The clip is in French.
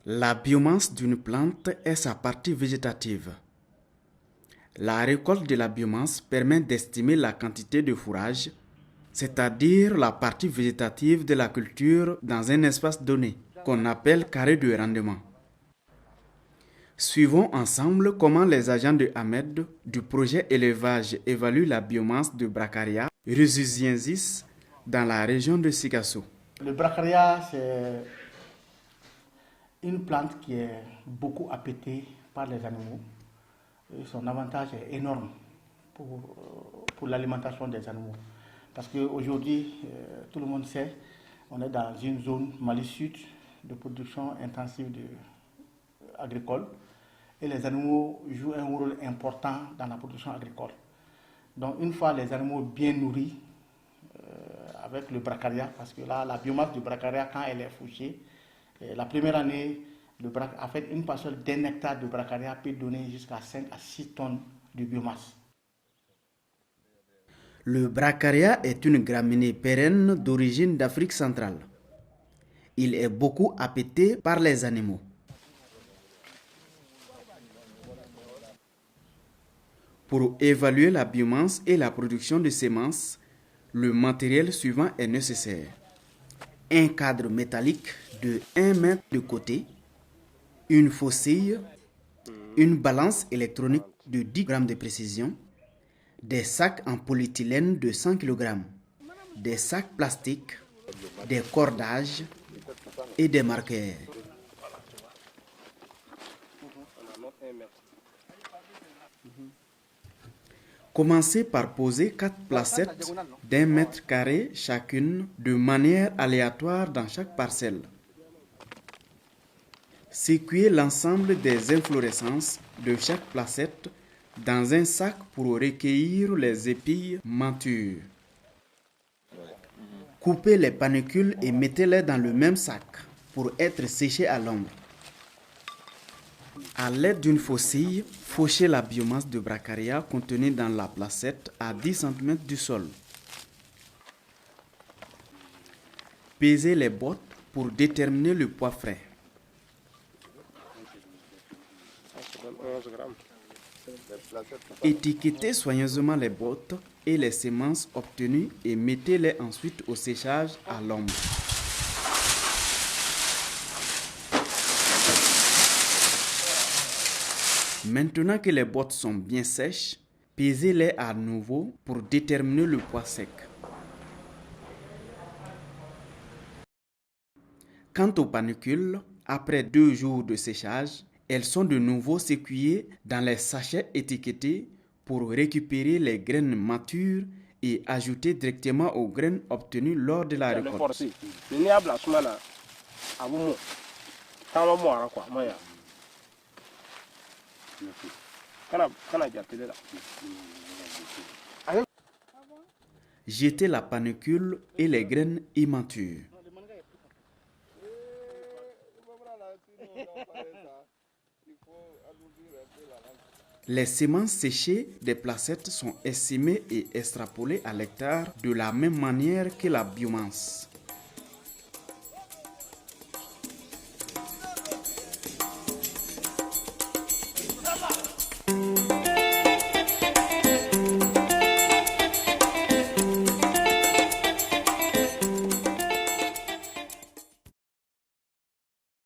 La biomasse d'une plante est sa partie végétative. La récolte de la biomasse permet d'estimer la quantité de fourrage, c'est-à-dire la partie végétative de la culture dans un espace donné, qu'on appelle carré de rendement. Suivons ensemble comment les agents de Ahmed du projet élevage évaluent la biomasse de Bracharia rhesusiensis dans la région de Sikasso. Le Bracharia, c'est une plante qui est beaucoup appétée par les animaux. Et son avantage est énorme pour l'alimentation des animaux. Parce qu'aujourd'hui, tout le monde sait, on est dans une zone Mali Sud de production intensive agricole. Et les animaux jouent un rôle important dans la production agricole. Donc une fois les animaux bien nourris, avec le Bracharia, parce que là, la biomasse du Bracharia, quand elle est fauchée, la première année, en fait, une parcelle d'un hectare de Bracharia peut donner jusqu'à 5 à 6 tonnes de biomasse. Le Bracharia est une graminée pérenne d'origine d'Afrique centrale. Il est beaucoup appété par les animaux. Pour évaluer la biomasse et la production de semences, le matériel suivant est nécessaire. Un cadre métallique de 1 mètre de côté, une faucille, une balance électronique de 10 grammes de précision, des sacs en polyéthylène de 100 kg, des sacs plastiques, des cordages et des marqueurs. Commencez par poser 4 placettes d'1 mètre carré chacune de manière aléatoire dans chaque parcelle. Sécuez l'ensemble des inflorescences de chaque placette dans un sac pour recueillir les épilles matures. Coupez les panicules et mettez-les dans le même sac pour être séchés à l'ombre. À l'aide d'une faucille, fauchez la biomasse de Bracharia contenue dans la placette à 10 cm du sol. Pesez les bottes pour déterminer le poids frais. Étiquetez soigneusement les bottes et les semences obtenues et mettez-les ensuite au séchage à l'ombre. Maintenant que les bottes sont bien sèches, pesez-les à nouveau pour déterminer le poids sec. Quant aux panicules, après 2 jours de séchage, elles sont de nouveau sécuillées dans les sachets étiquetés pour récupérer les graines matures et ajouter directement aux graines obtenues lors de la récolte. Jetez la panicule et les graines immatures. Les semences séchées des placettes sont estimées et extrapolées à l'hectare de la même manière que la biomasse.